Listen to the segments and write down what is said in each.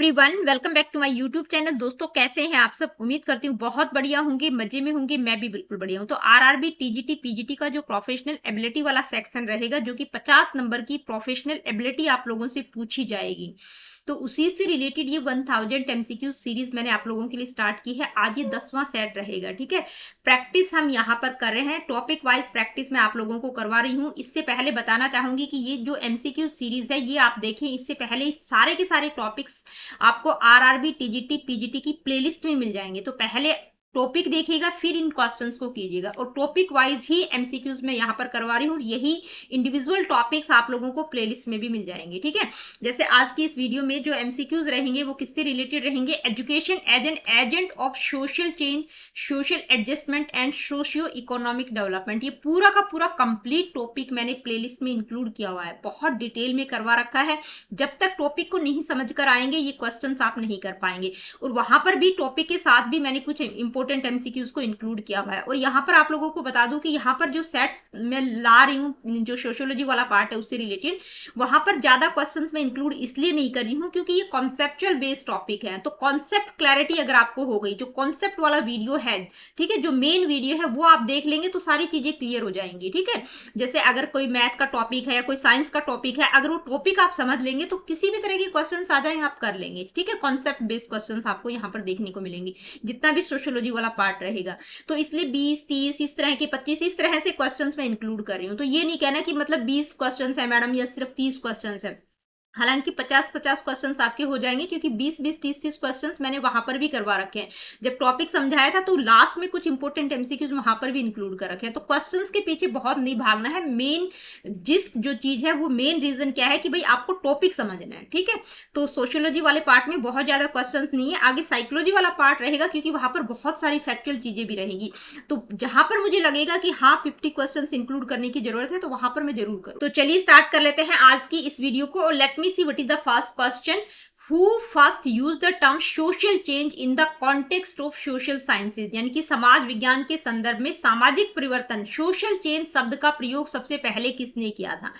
Everyone, welcome back to my YouTube channel. दोस्तों, कैसे हैं आप सब? उम्मीद करती हूँ बहुत बढ़िया होंगे, मजे में होंगे। मैं भी बिल्कुल बढ़िया हूँ। तो आरआरबी टीजीटी पीजीटी का जो प्रोफेशनल एबिलिटी वाला सेक्शन रहेगा, जो कि 50 नंबर की प्रोफेशनल एबिलिटी आप लोगों से पूछी जाएगी, तो उसी से रिलेटेड ये 1000 एमसीक्यू सीरीज मैंने आप लोगों के लिए स्टार्ट की है। आज ये 10वां सेट रहेगा। ठीक है, प्रैक्टिस हम यहाँ पर कर रहे हैं, टॉपिक वाइज प्रैक्टिस मैं आप लोगों को करवा रही हूँ। इससे पहले बताना चाहूंगी कि ये जो एमसीक्यू सीरीज है, ये आप देखें, इससे पहले सारे के सारे टॉपिक्स आपको आरआरबी टीजीटी पीजीटी की प्लेलिस्ट में मिल जाएंगे। तो पहले टॉपिक देखिएगा, फिर इन क्वेश्चंस को कीजिएगा, और टॉपिक वाइज ही एमसीक्यूज में यहाँ पर करवा रही हूँ। यही इंडिविजुअल टॉपिक्स आप लोगों को प्लेलिस्ट में भी मिल जाएंगे। ठीक है, जैसे आज की इस वीडियो में जो एमसीक्यूज रहेंगे वो किससे रिलेटेड रहेंगे? Education as an agent of social change, social adjustment and socio economic development. ये पूरा का पूरा कंप्लीट टॉपिक मैंने प्लेलिस्ट में इंक्लूड किया हुआ है, बहुत डिटेल में करवा रखा है। जब तक टॉपिक को नहीं समझ कर आएंगे, ये क्वेश्चन आप नहीं कर पाएंगे। और वहां पर भी टॉपिक के साथ भी मैंने कुछ इंपॉर्टेंट एमसीक्यूज को इंक्लूड किया हुआ है। और यहाँ पर आप लोगों को बता दूं कि यहाँ पर जो सेट्स मैं ला रही हूँ, जो सोशियोलॉजी वाला पार्ट है उससे रिलेटेड, वहां पर ज्यादा क्वेश्चंस मैं इंक्लूड इसलिए नहीं कर रही हूँ क्योंकि ये कॉन्सेप्चुअल बेस्ड टॉपिक है। तो कॉन्सेप्ट क्लैरिटी अगर आपको हो गई, जो कॉन्सेप्ट वाला वीडियो है, ठीक है, जो मेन वीडियो है वो आप देख लेंगे तो सारी चीजें क्लियर हो जाएंगी। ठीक है, जैसे अगर कोई मैथ का टॉपिक है या कोई साइंस का टॉपिक है, अगर वो टॉपिक आप समझ लेंगे तो किसी भी तरह के क्वेश्चन आ जाए आप कर लेंगे। ठीक है, कॉन्सेप्ट बेस्ड क्वेश्चन आपको यहाँ पर देखने को मिलेंगे, जितना भी सोशियोलॉजी वाला पार्ट रहेगा। तो इसलिए 20, 30 इस तरह के, 25 इस तरह से क्वेश्चंस मैं इंक्लूड कर रही हूँ। तो ये नहीं कहना कि मतलब 20 क्वेश्चंस है मैडम या सिर्फ 30 क्वेश्चंस है। हालांकि 50-50 क्वेश्चंस आपके हो जाएंगे, क्योंकि 20-20, 30-30 क्वेश्चंस मैंने वहां पर भी करवा रखे हैं। जब टॉपिक समझाया था तो लास्ट में कुछ इंपॉर्टेंट एमसीक्यूज वहां पर भी इंक्लूड कर रखे हैं। तो क्वेश्चंस के पीछे बहुत नहीं भागना है। मेन जिस जो चीज है, वो मेन रीजन क्या है कि भाई आपको टॉपिक समझना है। ठीक है, तो सोशियोलॉजी वाले पार्ट में बहुत ज्यादा क्वेश्चन नहीं है। आगे साइकोलॉजी वाला पार्ट रहेगा, क्योंकि वहां पर बहुत सारी फैक्चुअल चीजें भी रहेंगी। तो जहां पर मुझे लगेगा कि हाँ 50 क्वेश्चन इंक्लूड करने की जरूरत है, तो वहां पर मैं जरूर करूँ। तो चलिए स्टार्ट कर लेते हैं आज की इस वीडियो को। Let me see what is the first question. Who first used the term social change in the context of social sciences? यानी कि समाज विज्ञान के संदर्भ में सामाजिक परिवर्तन, सोशल चेंज शब्द का प्रयोग सबसे पहले किसने किया था?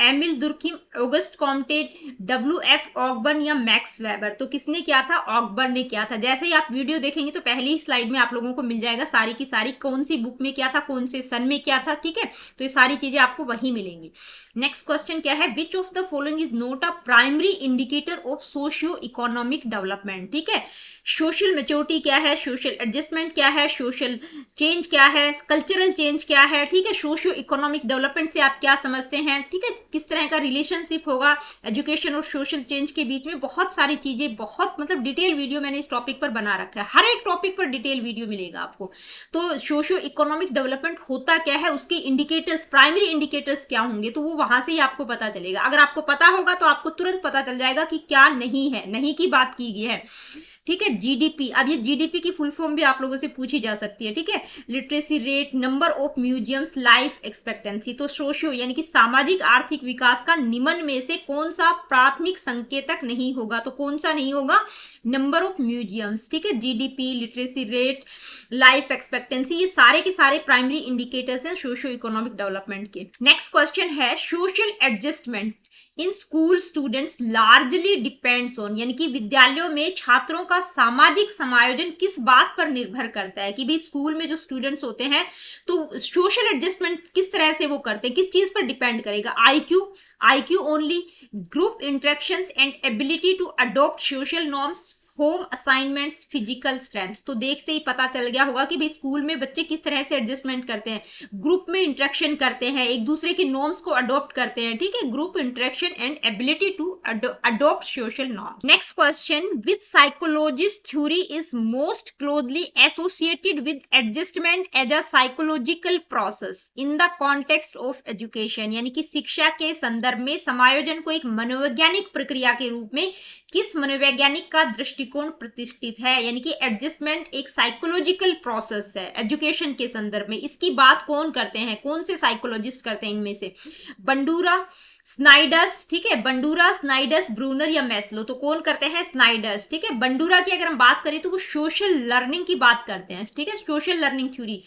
Emile Durkheim, Auguste Comte, WF Ogburn या मैक्स वेबर? तो किसने किया था? ऑगबर्न ने किया था। जैसे ही आप वीडियो देखेंगे तो पहली ही स्लाइड में आप लोगों को मिल जाएगा सारी की सारी, कौन सी बुक में किया था, कौन से सन में किया था। ठीक है, तो ये सारी चीजें आपको वही मिलेंगी। नेक्स्ट क्वेश्चन क्या है? Which of the following is not a primary indicator of socio economic development? ठीक है, सोशल मेच्योरिटी क्या है, सोशल एडजस्टमेंट क्या है, सोशल चेंज क्या है, कल्चरल चेंज क्या है? ठीक है, सोशियो इकोनॉमिक डेवलपमेंट से आप क्या समझते हैं? ठीक है, किस तरह का रिलेशनशिप होगा एजुकेशन और सोशल चेंज के बीच में? बहुत सारी चीजें, बहुत मतलब डिटेल वीडियो मैंने इस टॉपिक पर बना रखा है। हर एक टॉपिक पर डिटेल वीडियो मिलेगा आपको। तो सोशियो इकोनॉमिक डेवलपमेंट होता क्या है, उसके इंडिकेटर्स, प्राइमरी इंडिकेटर्स क्या होंगे, तो वो वहां से ही आपको पता चलेगा। अगर आपको पता होगा तो आपको तुरंत पता चल जाएगा कि क्या नहीं है, नहीं की बात की गई है। ठीक है, जीडीपी, अब ये जीडीपी की फुल फॉर्म भी आप लोगों से पूछी जा सकती है। ठीक है, literacy rate, number of museums, life expectancy. तो सोशियो यानी कि सामाजिक आर्थिक विकास का निम्न में से कौन सा प्राथमिक संकेतक नहीं होगा? तो कौन सा नहीं होगा? Number of museums. ठीक है, GDP, literacy rate, life expectancy, ये सारे के सारे प्राइमरी इंडिकेटर्स हैं सोशियो इकोनॉमिक डेवलपमेंट के। नेक्स्ट क्वेश्चन है, social adjustment in school students largely depends on, यानी कि विद्यालयों में छात्रों का सामाजिक समायोजन किस बात पर निर्भर करता है? कि भाई स्कूल में जो स्टूडेंट्स होते हैं तो सोशल एडजस्टमेंट किस तरह से वो करते हैं, किस चीज पर डिपेंड करेगा? IQ only, group interactions and ability to adopt social norms, home assignments, physical strength? तो देखते ही पता चल गया होगा कि भाई स्कूल में बच्चे किस तरह से एडजस्टमेंट करते हैं, ग्रुप में इंटरेक्शन करते हैं, एक दूसरे के नॉर्म्स को अडॉप्ट करते हैं। ठीक है, group interaction and ability to adopt social norms. Next question, which psychologist theory is most closely associated with adjustment as a psychological process in the context of education? यानी कि शिक्षा के संदर्भ में समायोजन को एक मनोवैज्ञानिक प्रक्रिया के रूप में किस मनोवैज्ञानिक का दृष्टिकोण प्रतिष्ठित है? यानी कि एडजस्टमेंट एक साइकोलॉजिकल प्रोसेस है एजुकेशन के संदर्भ में। इसकी बात कौन करते हैं, कौन से साइकोलॉजिस्ट करते हैं? इनमें से बंडूरा, स्नाइडर्स, ठीक है, बंडूरा, स्नाइडर्स, ब्रूनर या मैस्लो। तो कौन करते हैं? स्नाइडर्स, ठीक है। बंडूरा की अगर हम बात करें तो वो सोशल लर्निंग की बात करते हैं, ठीक है, सोशल लर्निंग थ्योरी।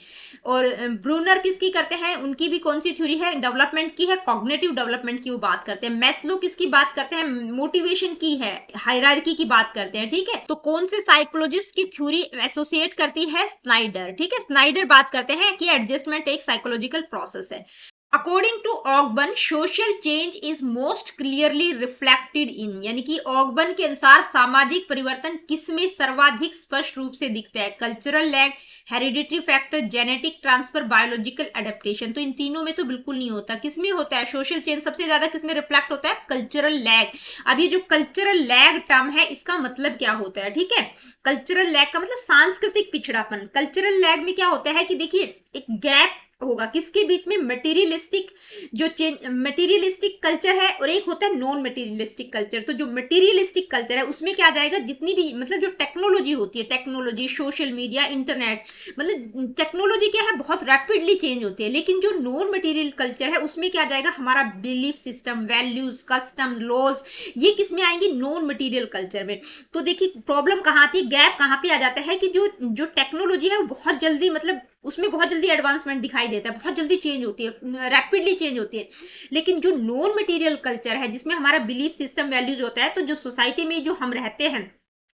और ब्रूनर किसकी करते हैं? उनकी भी कौन सी थ्योरी है? डेवलपमेंट की है, कॉग्निटिव डेवलपमेंट की वो बात करते हैं। मैस्लो किसकी बात करते हैं? मोटिवेशन की है, हायरार्की की बात करते हैं, ठीक है। तो कौन से साइकोलॉजिस्ट की थ्योरी एसोसिएट करती है? स्नाइडर, ठीक है। स्नाइडर बात करते हैं कि एडजस्टमेंट एक साइकोलॉजिकल प्रोसेस है। According to Ogburn, social change is most clearly reflected in, यानी कि ऑगबन के अनुसार सामाजिक परिवर्तन किसमें सर्वाधिक स्पष्ट रूप से दिखता है? Cultural lag, hereditary factor, genetic transfer, biological adaptation. तो इन तीनों में तो बिल्कुल नहीं होता। किसमें होता है सोशल चेंज? सबसे ज्यादा किसमें रिफ्लेक्ट होता है? Cultural lag. अब ये जो कल्चरल लैग टर्म है, इसका मतलब क्या होता है? ठीक है, कल्चरल लैग का मतलब सांस्कृतिक पिछड़ापन। कल्चरल लैग में क्या होता है कि देखिए, एक गैप होगा किसके बीच में? मटेरियलिस्टिक जो मटेरियलिस्टिक कल्चर है, और एक होता है नॉन मटेरियलिस्टिक कल्चर। तो जो मटेरियलिस्टिक कल्चर है उसमें क्या जाएगा? जितनी भी मतलब जो टेक्नोलॉजी होती है, टेक्नोलॉजी, सोशल मीडिया, इंटरनेट, मतलब टेक्नोलॉजी क्या है, बहुत रैपिडली चेंज होती है। लेकिन जो नॉन मटेरियल कल्चर है उसमें क्या जाएगा? हमारा belief system, values, custom, laws, ये किस में आएंगे? नॉन मटेरियल कल्चर में। तो देखिए प्रॉब्लम कहाँ आती है, गैप कहाँ पे आ जाता है कि जो टेक्नोलॉजी है वो बहुत जल्दी, मतलब उसमें बहुत जल्दी एडवांसमेंट दिखाई देता है, बहुत जल्दी चेंज होती है, रैपिडली चेंज होती है। लेकिन जो नॉन मटेरियल कल्चर है, जिसमें हमारा बिलीफ सिस्टम, वैल्यूज होता है, तो जो सोसाइटी में जो हम रहते हैं,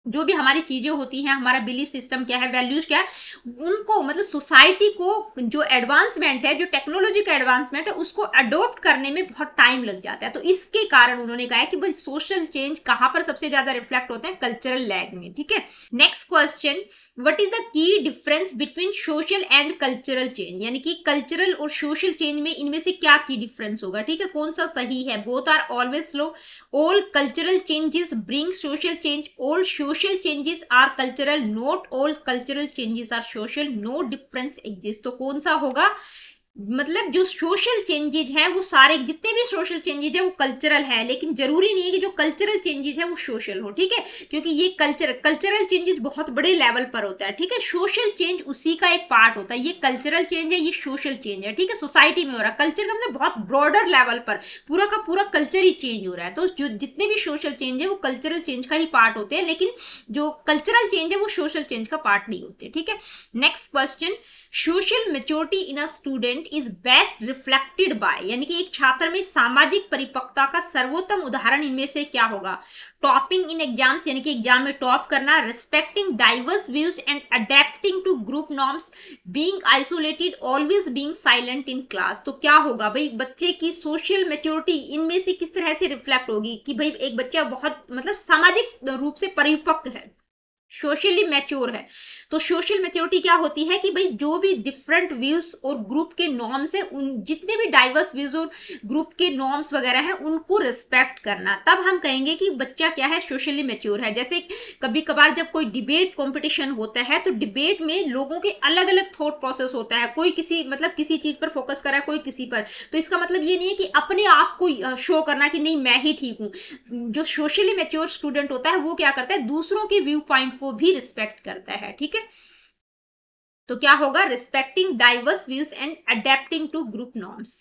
जो भी हमारी चीजें होती हैं, हमारा बिलीफ सिस्टम क्या है, वैल्यूज क्या है, उनको मतलब सोसाइटी को जो एडवांसमेंट है, जो टेक्नोलॉजी का एडवांसमेंट है, उसको अडॉप्ट करने में बहुत टाइम लग जाता है। तो इसके कारण उन्होंने कहा है कि भाई सोशल चेंज कहां पर सबसे ज्यादा रिफ्लेक्ट होते हैं? कल्चरल लैग में, ठीक है। Next question, what is the key difference between social and cultural change, यानी कि कल्चरल और सोशल चेंज में इनमें से क्या की डिफरेंस होगा? ठीक है, कौन सा सही है? Both are always slow, all cultural changes bring social change, all social changes are cultural, not all cultural changes are social, no difference exists। तो कौन सा होगा? मतलब जो सोशल चेंजेज हैं वो सारे, जितने भी सोशल चेंजेज है वो कल्चरल है, लेकिन जरूरी नहीं है कि जो कल्चरल चेंजेज है वो सोशल हो, ठीक है, क्योंकि ये कल्चरल चेंजेस बहुत बड़े लेवल पर होता है, ठीक है। सोशल चेंज उसी का एक पार्ट होता है। ये कल्चरल चेंज है, ये सोशल चेंज है, ठीक है, सोसाइटी में हो रहा है। कल्चर का मतलब बहुत ब्रॉडर लेवल पर पूरा का पूरा कल्चर ही चेंज हो रहा है। तो जो जितने भी सोशल चेंज है वो कल्चरल चेंज का ही पार्ट होते हैं, लेकिन जो कल्चरल चेंज है वो सोशल चेंज का पार्ट नहीं होते, ठीक है। Next question, social maturity in a student is best reflected by, यानी कि एक छात्र में सामाजिक परिपक्वता का सर्वोत्तम उदाहरण इनमें से क्या होगा? टॉपिंग इन एग्जाम्स, यानी कि एग्जाम में टॉप करना, respecting diverse views and adapting to group norms, being isolated, always being silent in class. तो क्या होगा भाई? बच्चे की सोशल मेच्योरिटी इनमें से किस तरह से रिफ्लेक्ट होगी कि भाई एक बच्चा बहुत मतलब सामाजिक रूप से परिपक्व है, सोशली मैच्योर है। तो सोशल मैच्योरिटी क्या होती है कि भाई जो भी डिफरेंट व्यूज और ग्रुप के नॉर्म्स है, उन जितने भी डाइवर्स व्यूज और ग्रुप के नॉर्म्स वगैरह है, उनको रिस्पेक्ट करना, तब हम कहेंगे कि बच्चा क्या है? सोशली मैच्योर है। जैसे कभी कभार जब कोई डिबेट कंपटीशन होता है, तो डिबेट में लोगों के अलग अलग थॉट प्रोसेस होता है, कोई किसी मतलब किसी चीज पर फोकस कर रहा है, कोई किसी पर। तो इसका मतलब ये नहीं है कि अपने आप को शो करना कि नहीं मैं ही ठीक हूँ। जो सोशली मैच्योर स्टूडेंट होता है वो क्या करता है? दूसरों के व्यू पॉइंट को भी रिस्पेक्ट करता है, ठीक है। तो क्या होगा? Respecting diverse views and adapting to group norms.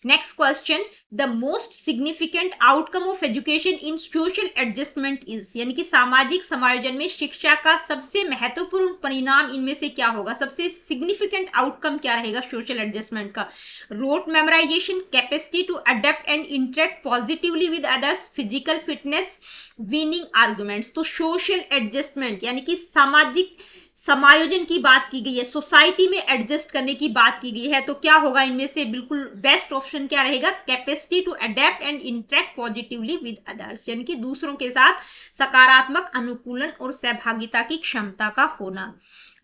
Next question, the most significant outcome of education in social adjustment is, यानी कि सामाजिक समायोजन में शिक्षा का सबसे महत्वपूर्ण परिणाम इनमें से क्या होगा? सबसे सिग्निफिकेंट आउटकम क्या रहेगा सोशल एडजस्टमेंट का? Rote memorization, capacity to adapt and interact positively with others, physical fitness, winning arguments. तो सोशल एडजस्टमेंट यानी कि सामाजिक समायोजन की बात की गई है, सोसाइटी में एडजस्ट करने की बात की गई है। तो क्या होगा इनमें से? बिल्कुल बेस्ट ऑप्शन क्या रहेगा? Capacity to adapt and interact positively with others, यानी कि दूसरों के साथ सकारात्मक अनुकूलन और सहभागिता की क्षमता का होना।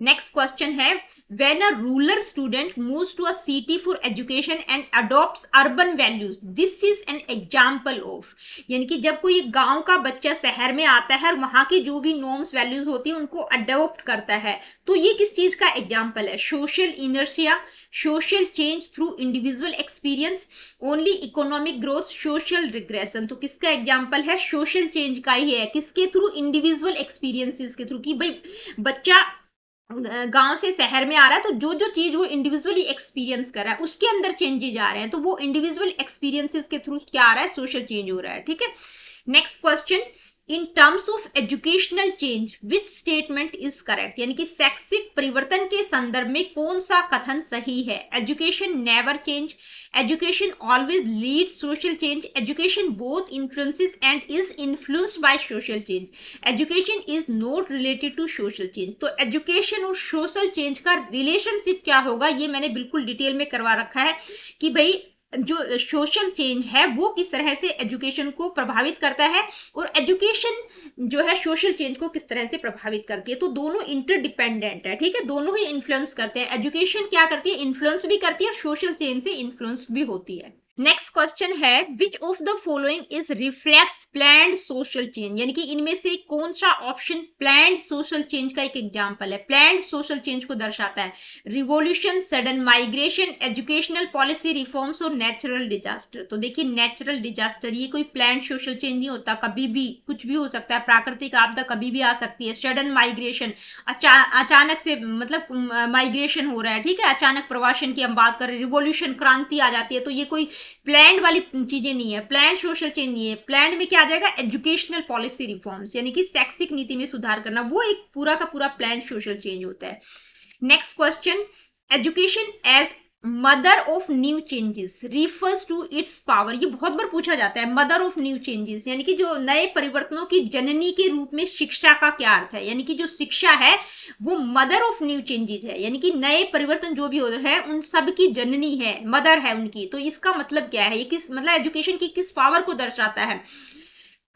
नेक्स्ट क्वेश्चन है, when a rural student moves to a city for education and adopts urban values, this is an example of, यानी कि जब कोई गांव का बच्चा शहर में आता है और वहां की जो भी नॉर्म्स वैल्यूज होती है उनको अडॉप्ट करता है, तो ये किस चीज का एग्जांपल है? Social inertia, social change through individual experience, only economic growth, social regression. तो किसका एग्जांपल है? सोशल चेंज का ही है। किसके थ्रू? इंडिविजुअल एक्सपीरियंसेस के थ्रू, कि भाई बच्चा गांव से शहर में आ रहा है, तो जो जो चीज वो इंडिविजुअली एक्सपीरियंस कर रहा है उसके अंदर चेंजेज आ रहे हैं, तो वो इंडिविजुअल एक्सपीरियंसेस के थ्रू क्या आ रहा है, सोशल चेंज हो रहा है। ठीक है, next question, in terms of educational change which statement is correct, यानी कि शैक्षिक परिवर्तन के संदर्भ में कौन सा कथन सही है। Education never change, education always lead social change, education both influences and is influenced by social change, education is not related to social change. तो एजुकेशन और सोशल चेंज का रिलेशनशिप क्या होगा, ये मैंने बिल्कुल डिटेल में करवा रखा है कि भाई जो सोशल चेंज है वो किस तरह से एजुकेशन को प्रभावित करता है, और एजुकेशन जो है सोशल चेंज को किस तरह से प्रभावित करती है। तो दोनों इंटरडिपेंडेंट है, ठीक है, दोनों ही इन्फ्लुएंस करते हैं। एजुकेशन क्या करती है, इन्फ्लुएंस भी करती है, और सोशल चेंज से इन्फ्लुएंस भी होती है। नेक्स्ट क्वेश्चन है, which of the following is reflects planned social change, यानी कि इनमें से कौन सा ऑप्शन प्लान्ड सोशल चेंज का एक एग्जांपल है, प्लान्ड सोशल चेंज को दर्शाता है। Revolution, sudden migration, educational policy reforms और नेचुरल डिजास्टर। तो देखिए नेचुरल डिजास्टर ये कोई प्लान्ड सोशल चेंज नहीं होता, कभी भी कुछ भी हो सकता है, प्राकृतिक आपदा कभी भी आ सकती है। सडन माइग्रेशन, अचानक से मतलब माइग्रेशन हो रहा है, ठीक है, अचानक प्रवासन की हम बात करें, रिवॉल्यूशन क्रांति आ जाती है, तो ये कोई प्लान्ड वाली चीजें नहीं है, प्लान्ड सोशल चेंज नहीं है। प्लान्ड में क्या आ जाएगा, एजुकेशनल पॉलिसी रिफॉर्म्स, यानी कि शैक्षिक नीति में सुधार करना, वो एक पूरा का पूरा प्लान्ड सोशल चेंज होता है। Next question, education as mother of new changes refers to its power, ये बहुत बार पूछा जाता है, मदर ऑफ न्यू चेंजेस यानी कि जो नए परिवर्तनों की जननी के रूप में शिक्षा का क्या अर्थ है, यानी कि जो शिक्षा है वो मदर ऑफ न्यू चेंजेस है, यानी कि नए परिवर्तन जो भी हो रहे हैं उन सब की जननी है, मदर है उनकी। तो इसका मतलब क्या है, ये किस मतलब एजुकेशन की किस पावर को दर्शाता है।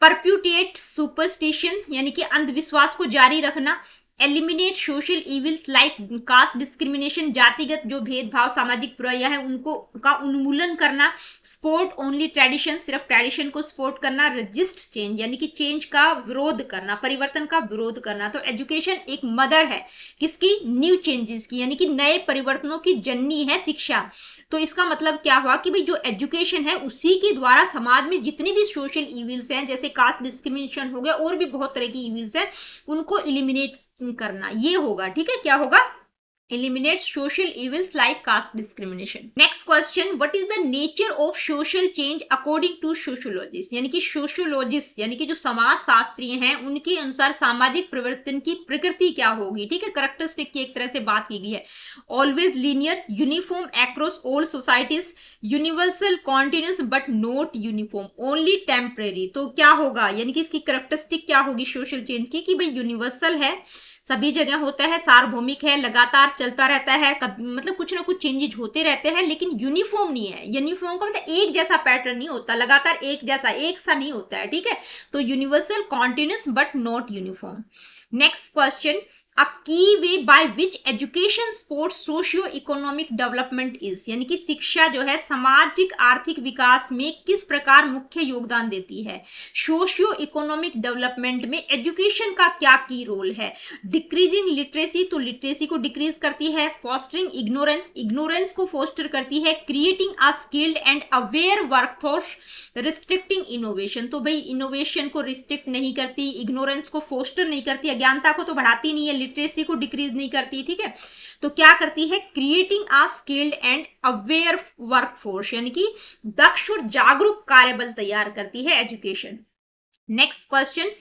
परप्यूटेट सुपरस्टिशन, यानी कि अंधविश्वास को जारी रखना। Eliminate social evils like caste discrimination, जातिगत जो भेदभाव सामाजिक बुराइयां हैं उनको का उन्मूलन करना। सपोर्ट ओनली ट्रेडिशन, सिर्फ ट्रेडिशन को सपोर्ट करना। रजिस्ट चेंज, यानी कि चेंज का विरोध करना, परिवर्तन का विरोध करना। तो एजुकेशन एक मदर है किसकी, न्यू चेंजेस की, यानी कि नए परिवर्तनों की जननी है शिक्षा। तो इसका मतलब क्या हुआ कि भाई जो एजुकेशन है उसी के द्वारा समाज में जितनी भी सोशल इविल्स हैं, जैसे कास्ट डिस्क्रिमिनेशन हो गया और भी बहुत तरह की इविल्स हैं, उनको इलिमिनेट करना, ये होगा। ठीक है, क्या होगा, eliminate social evils like caste discrimination. Next question, what is the nature of social change according to sociologists, यानी कि sociologists यानी कि जो समाज शास्त्री हैं उनके अनुसार सामाजिक परिवर्तन की प्रकृति क्या होगी। ठीक है, करेक्टरिस्टिक की एक तरह से बात की गई है। Always linear, uniform across all societies, universal continuous but not uniform, only temporary. तो क्या होगा, यानी कि इसकी करेक्टरिस्टिक क्या होगी सोशल चेंज की, कि भाई यूनिवर्सल है, सभी जगह होता है, सार्वभौमिक है, लगातार चलता रहता है, मतलब कुछ ना कुछ चेंजेस होते रहते हैं, लेकिन यूनिफॉर्म नहीं है। यूनिफॉर्म का मतलब एक जैसा पैटर्न नहीं होता, लगातार एक जैसा एक सा नहीं होता है। ठीक है, तो universal continuous but not uniform. Next question, a key way by which education support socio economic development is, यानी कि शिक्षा जो है सामाजिक आर्थिक विकास में किस प्रकार मुख्य योगदान देती है। सोशियो इकोनॉमिक डेवलपमेंट में एजुकेशन का क्या की रोल है। डिक्रीजिंग लिटरेसी, तो लिटरेसी को डिक्रीज करती है। फॉस्टरिंग इग्नोरेंस, इग्नोरेंस को फोस्टर करती है। Creating a skilled and aware workforce, restricting innovation, तो भाई इनोवेशन को रिस्ट्रिक्ट नहीं करती, इग्नोरेंस को फोस्टर नहीं करती, अज्ञानता को तो बढ़ाती नहीं है, लिटरेसी को डिक्रीज नहीं करती। ठीक है, तो क्या करती है, creating a skilled and aware workforce, यानी कि दक्ष और जागरूक कार्यबल तैयार करती है education. Next question,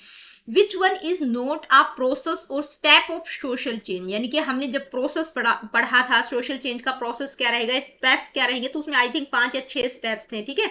which one is not a process और स्टेप ऑफ सोशल चेंज, यानी कि हमने जब प्रोसेस पढ़ा था सोशल चेंज का प्रोसेस क्या रहेगा, स्टेप्स क्या रहेंगे, तो उसमें आई थिंक 5 या 6 स्टेप्स थे। ठीक है,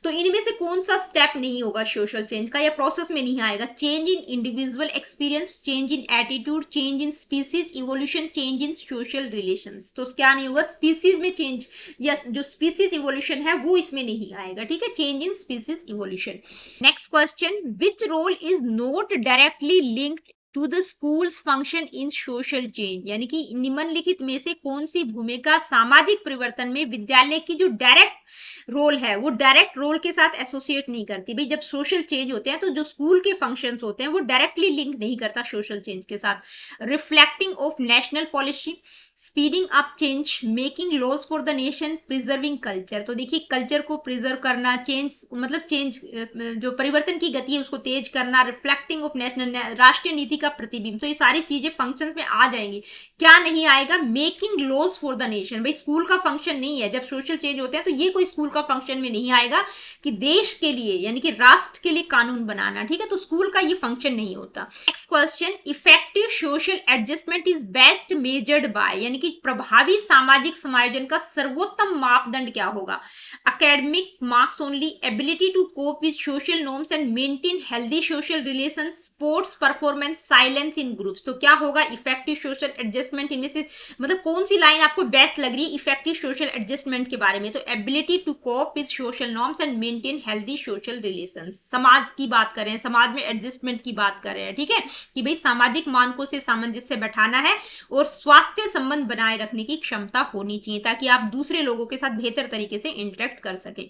तो इनमें से कौन सा स्टेप नहीं होगा सोशल चेंज का, या प्रोसेस में नहीं आएगा। Change in individual experience, change in attitude, change in species evolution, change in social relations. तो क्या नहीं होगा, स्पीसीज में चेंज या जो स्पीसीज इवोल्यूशन है वो इसमें नहीं आएगा। ठीक है, change in species evolution. Next question, which role is not directly linked to the school's function in social change, यानी कि निम्नलिखित में से कौन सी भूमिका सामाजिक परिवर्तन में विद्यालय की जो डायरेक्ट रोल है वो डायरेक्ट रोल के साथ एसोसिएट नहीं करती। भाई जब सोशल चेंज होते हैं तो जो स्कूल के फंक्शंस होते हैं वो डायरेक्टली लिंक नहीं करता सोशल चेंज के साथ। Reflecting of national policy, speeding up change, making laws for the nation, preserving culture. तो देखिए कल्चर को प्रिजर्व करना, चेंज मतलब चेंज जो परिवर्तन की गति है उसको तेज करना, रिफ्लेक्टिंग ऑफ नेशनल, राष्ट्रीय नीति का प्रतिबिंब। तो ये सारी चीजें फंक्शंस में आ जाएंगी। क्या नहीं आएगा? Making laws for the nation. भाई स्कूल का फंक्शन नहीं है, जब सोशल चेंज होते हैं तो ये कोई स्कूल का फंक्शन में नहीं आएगा कि देश के लिए यानी कि राष्ट्र के लिए कानून बनाना, ठीक है, तो स्कूल का ये फंक्शन नहीं होता। Next question, effective social adjustment is best measured by, यानी कि प्रभावी सामाजिक समायोजन का सर्वोत्तम मापदंड क्या होगा? academic marks only, ability to cope with social norms and maintain healthy social relations, sports performance, silence in groups। तो क्या होगा इफेक्टिव सोशल एडजस्टमेंट? इनमें से मतलब कौन सी लाइन आपको बेस्ट लग रही है इफेक्टिव सोशल एडजस्टमेंट के बारे में? तो ability to cope with social norms and maintain healthy social relations. समाज की बात कर रहे हैं, समाज में एडजस्टमेंट की बात कर रहे हैं, ठीक है, कि भाई सामाजिक मानकों से सामंजस्य बैठाना है और स्वास्थ्य संबंध बनाए रखने की क्षमता होनी चाहिए ताकि आप दूसरे लोगों के साथ बेहतर तरीके से इंटरेक्ट कर सके।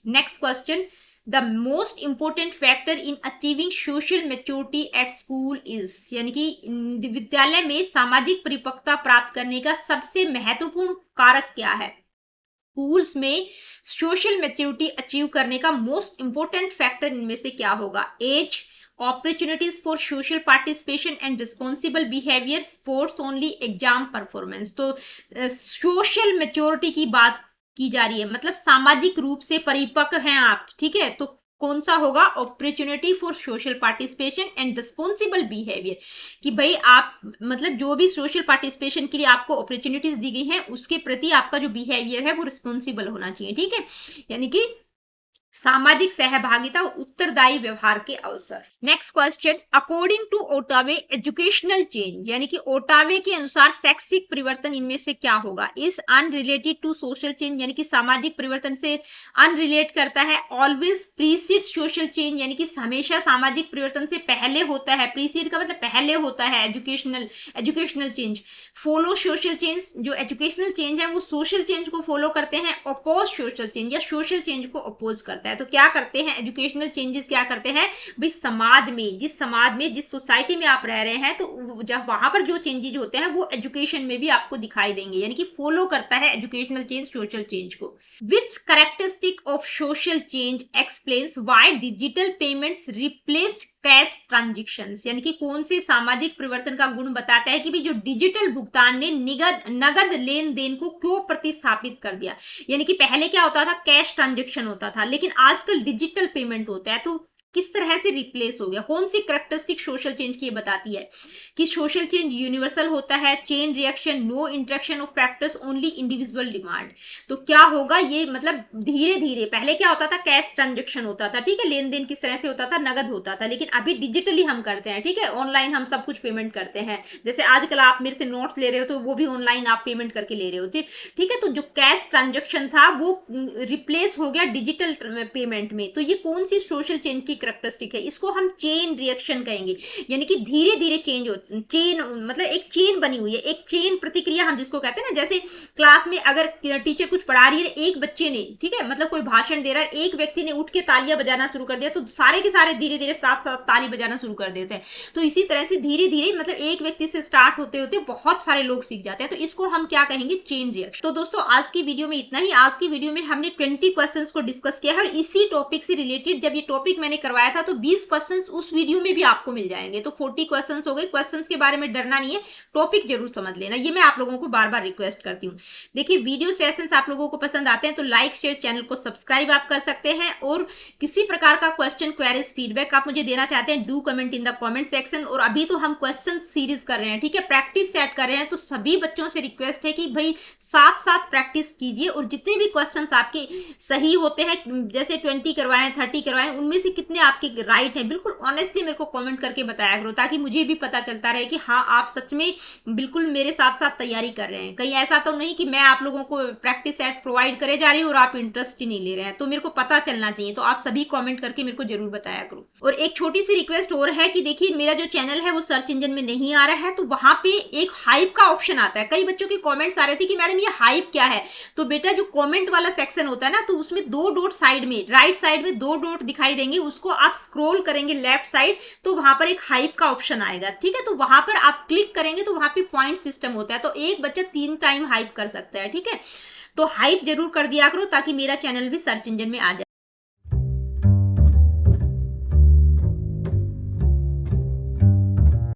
Next question, the most important factor in achieving social maturity at school is, यानी कि विद्यालय में सामाजिक परिपक्वता प्राप्त करने का सबसे महत्वपूर्ण कारक क्या है? स्कूल्स में सोशल मेच्योरिटी अचीव करने का मोस्ट इंपोर्टेंट फैक्टर इनमें से क्या होगा? As, opportunities for social participation and responsible behavior, sports only, exam performance. तो सोशल मेच्योरिटी की बात की जा रही है, मतलब सामाजिक रूप से परिपक्व हैं आप, ठीक है, तो कौन सा होगा? Opportunity for social participation and responsible behaviour, कि भाई आप मतलब जो भी सोशल पार्टिसिपेशन के लिए आपको अपॉर्चुनिटीज दी गई हैं उसके प्रति आपका जो बिहेवियर है वो रिस्पॉन्सिबल होना चाहिए, ठीक है, यानी कि सामाजिक सहभागिता और उत्तरदायी व्यवहार के अवसर। Next question, according to Ottaway educational change, यानी कि ओटावे के अनुसार शैक्षिक परिवर्तन इनमें से क्या होगा? Is unrelated to social change, यानी कि सामाजिक परिवर्तन से अनरिलेट करता है। ऑलवेज प्रीसीड सोशल चेंज, यानी कि हमेशा सामाजिक परिवर्तन से पहले होता है। प्रीसीड का मतलब पहले होता है educational change. Follow social change, जो एजुकेशनल चेंज है वो सोशल चेंज को फॉलो करते हैं। अपोज सोशल चेंज, या सोशल चेंज को अपोज करता है। तो क्या करते हैं एजुकेशनल चेंजेस? क्या करते हैं भाई? समाज में जिस सोसाइटी में आप रह रहे हैं तो जब वहां पर जो चेंजेस होते हैं वो एजुकेशन में भी आपको दिखाई देंगे, यानी कि फॉलो करता है एजुकेशनल चेंज सोशल चेंज को। Which characteristic of social change explains why digital payments replaced cash transactions, यानी कि कौन से सामाजिक परिवर्तन का गुण बताता है कि भी जो डिजिटल भुगतान ने नगद लेन देन को क्यों प्रतिस्थापित कर दिया? यानी कि पहले क्या होता था? कैश ट्रांजेक्शन होता था, लेकिन आजकल डिजिटल पेमेंट होता है, तो किस तरह से रिप्लेस हो गया? कौन सी कैरेक्टरिस्टिक सोशल चेंज की बताती है कि सोशल चेंज यूनिवर्सल होता है, chain reaction, no interaction of factors, only individual demand. तो क्या होगा ये? मतलब धीरे धीरे पहले क्या होता था? कैश ट्रांजेक्शन होता था, ठीक है, लेन देन किस तरह से होता था? नगद होता था, लेकिन अभी डिजिटली हम करते हैं, ठीक है, ऑनलाइन हम सब कुछ पेमेंट करते हैं। जैसे आजकल आप मेरे से नोट्स ले रहे हो तो वो भी ऑनलाइन आप पेमेंट करके ले रहे हो, ठीक है, तो जो कैश ट्रांजेक्शन था वो रिप्लेस हो गया डिजिटल पेमेंट में। तो ये कौन सी सोशल चेंज की कैरेक्टरिस्टिक है? इसको हम चेन रिएक्शन कहेंगे, यानी कि धीरे धीरे चेंज हो, चेन मतलब एक चेन बनी हुई है, एक चेन प्रतिक्रिया हम जिसको कहते हैं ना। जैसे क्लास में अगर टीचर कुछ पढ़ा रही है, एक बच्चे ने, ठीक है, मतलब कोई भाषण दे रहा है, एक व्यक्ति ने उठ के तालियां बजाना शुरू कर दिया तो सारे के सारे धीरे धीरे साथ साथ ताली बजाना शुरू कर देते हैं। तो इसी तरह से धीरे धीरे मतलब एक व्यक्ति से स्टार्ट होते होते बहुत सारे लोग सीख जाते हैं, तो इसको हम क्या कहेंगे? Chain reaction. तो दोस्तों आज की वीडियो में इतना ही। आज की वीडियो में हमने 20 क्वेश्चंस को डिस्कस किया है और इसी टॉपिक से रिलेटेड जब ये टॉपिक मैंने करवाया था तो 20 क्वेश्चंस उस वीडियो में भी आपको मिल जाएंगे, तो 40 क्वेश्चंस हो गए। क्वेश्चंस के बारे में डरना नहीं है, टॉपिक जरूर समझ लेना, ये मैं आप लोगों को बार बार रिक्वेस्ट करती हूँ। देखिए वीडियो सेशंस आप लोगों को पसंद आते हैं तो लाइक शेयर, चैनल को सब्सक्राइब आप कर सकते हैं, और किसी प्रकार का क्वेश्चन, क्वेरीज, फीडबैक आप मुझे देना चाहते हैं, do comment in the comment section. और अभी तो हम क्वेश्चन सीरीज कर रहे हैं, ठीक है, प्रैक्टिस सेट कर रहे हैं, तो सभी बच्चों से रिक्वेस्ट है कि भाई साथ साथ प्रैक्टिस कीजिए, और जितने भी क्वेश्चन आपके सही होते हैं, जैसे 20 करवाएं, 30 करवाएं, उनमें से कितने आपके राइट है, बिल्कुल ऑनेस्टली मेरे को कमेंट करके बताया करो, ताकि मुझे भी पता चलता रहे कि हाँ आप सच में बिल्कुल मेरे साथ साथ तैयारी कर रहे हैं। कहीं ऐसा तो नहीं कि मैं आप लोगों को प्रैक्टिस सेट प्रोवाइड करे जा रही हूँ और आप इंटरेस्ट ही नहीं ले रहे हैं, तो मेरे को पता चलना चाहिए, तो आप सभी कमेंट करके मेरे को जरूर बताया करो। और एक छोटी सी रिक्वेस्ट और है कि देखिए मेरा जो चैनल है वो सर्च इंजन में नहीं आ रहा है, तो वहां पे एक हाइप का ऑप्शन आता है। कई बच्चों के कमेंट्स आ रहे थे कि मैडम ये हाइप क्या है, तो बेटा जो कमेंट वाला सेक्शन होता है ना, तो उसमें 2 डॉट साइड में, राइट साइड में 2 डॉट दिखाई देंगे, उसको आप स्क्रॉल करेंगे लेफ्ट साइड तो वहां पर एक हाइप का ऑप्शन आएगा, ठीक है। तो वहां पर आप क्लिक करेंगे तो वहां पे पॉइंट सिस्टम होता है, तो एक बच्चा 3 टाइम हाइप कर सकता है, ठीक है। तो हाइप जरूर कर दिया करो ताकि मेरा चैनल भी सर्च इंजन में आ जाए।